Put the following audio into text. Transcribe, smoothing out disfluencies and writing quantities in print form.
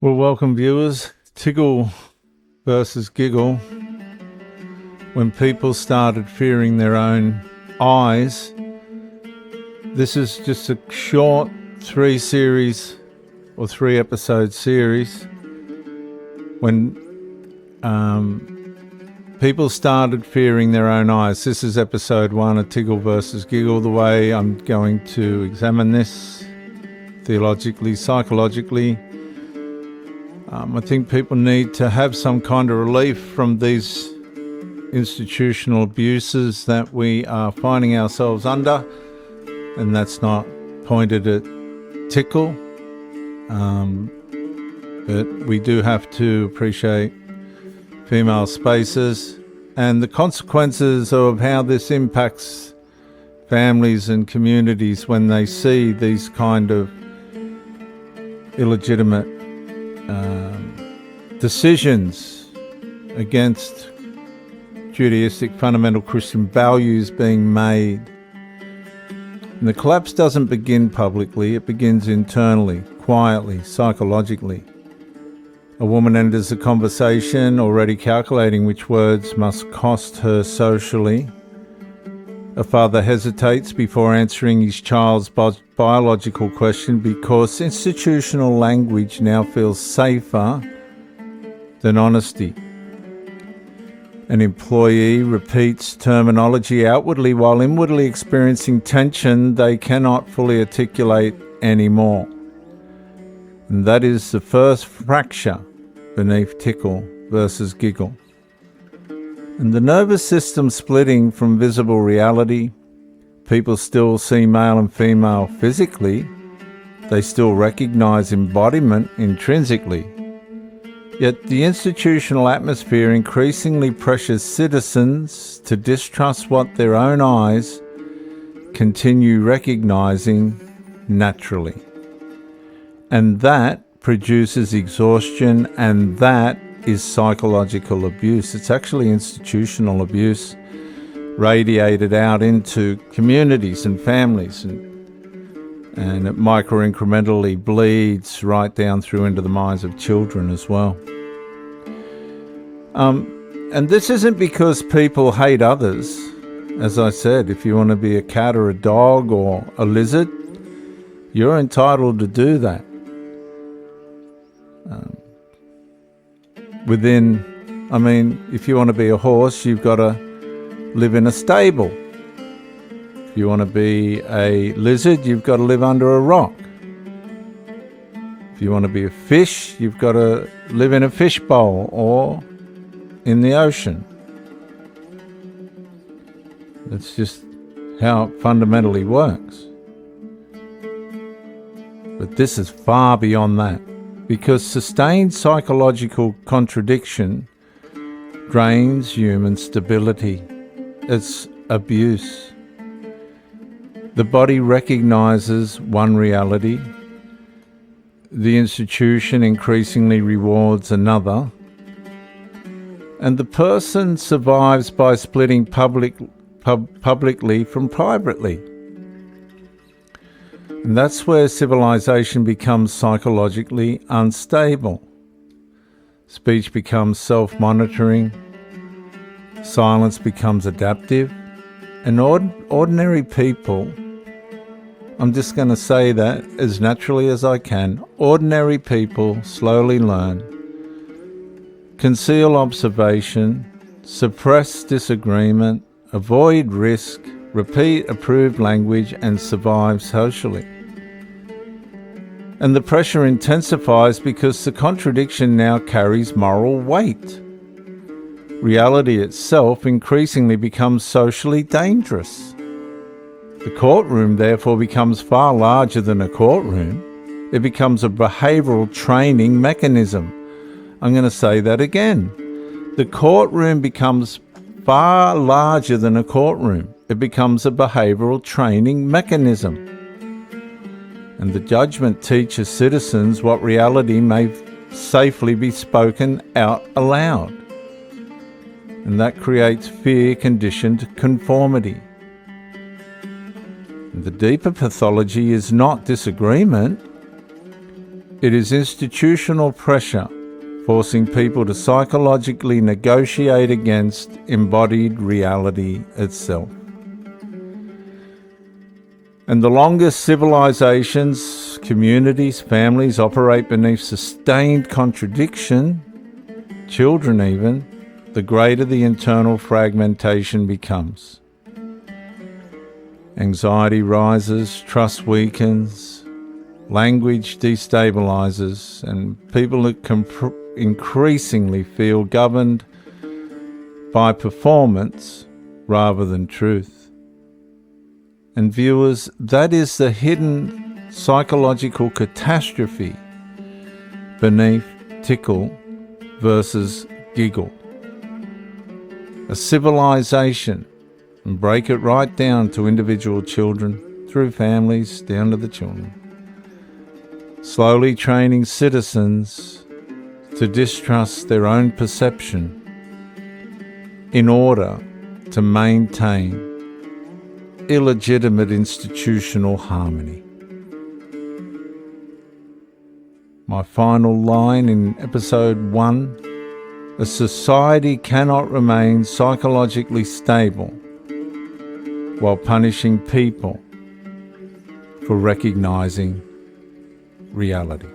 Well, welcome viewers. Tickle versus Giggle. When people started fearing their own eyes, this is just a short 3-episode series. When people started fearing their own eyes. This is episode 1 of Tickle versus Giggle. The way I'm going to examine this theologically, psychologically. I think people need to have some kind of relief from these institutional abuses that we are finding ourselves under, and that's not pointed at Tickle, but we do have to appreciate female spaces and the consequences of how this impacts families and communities when they see these kind of illegitimate decisions against Judaistic fundamental Christian values being made. And the collapse doesn't begin publicly, it begins internally, quietly, psychologically. A woman enters a conversation already calculating which words must cost her socially. A father hesitates before answering his child's biological question because institutional language now feels safer than honesty. An employee repeats terminology outwardly while inwardly experiencing tension they cannot fully articulate anymore. And that is the first fracture beneath Tickle versus Giggle. And the nervous system splitting from visible reality. People still see male and female physically. They still recognize embodiment intrinsically. Yet the institutional atmosphere increasingly pressures citizens to distrust what their own eyes continue recognizing naturally. And that produces exhaustion, and that is psychological abuse. It's actually institutional abuse radiated out into communities and families, and it micro-incrementally bleeds right down through into the minds of children as well. And this isn't because people hate others. As I said, if you want to be a cat or a dog or a lizard, you're entitled to do that. If you want to be a horse, you've got to live in a stable. If you want to be a lizard, you've got to live under a rock. If you want to be a fish, you've got to live in a fish bowl or in the ocean. That's just how it fundamentally works. But this is far beyond that, because sustained psychological contradiction drains human stability. It's abuse. The body recognizes one reality. The institution increasingly rewards another. And the person survives by splitting publicly from privately. And that's where civilization becomes psychologically unstable. Speech becomes self-monitoring. Silence becomes adaptive. And ordinary people, I'm just going to say that as naturally as I can, ordinary people slowly learn, conceal observation, suppress disagreement, avoid risk, repeat approved language, and survive socially. And the pressure intensifies because the contradiction now carries moral weight. Reality itself increasingly becomes socially dangerous. The courtroom therefore becomes far larger than a courtroom. It becomes a behavioural training mechanism. I'm going to say that again. The courtroom becomes far larger than a courtroom. It becomes a behavioural training mechanism. And the judgment teaches citizens what reality may safely be spoken out aloud. And that creates fear-conditioned conformity. And the deeper pathology is not disagreement. It is institutional pressure forcing people to psychologically negotiate against embodied reality itself. And the longer civilizations, communities, families operate beneath sustained contradiction, children even, the greater the internal fragmentation becomes. Anxiety rises, trust weakens, language destabilizes, and people increasingly feel governed by performance rather than truth. And viewers, that is the hidden psychological catastrophe beneath Tickle versus Giggle. A civilization, and break it right down to individual children, through families, down to the children, slowly training citizens to distrust their own perception in order to maintain illegitimate institutional harmony. My final line in episode 1, a society cannot remain psychologically stable while punishing people for recognizing reality.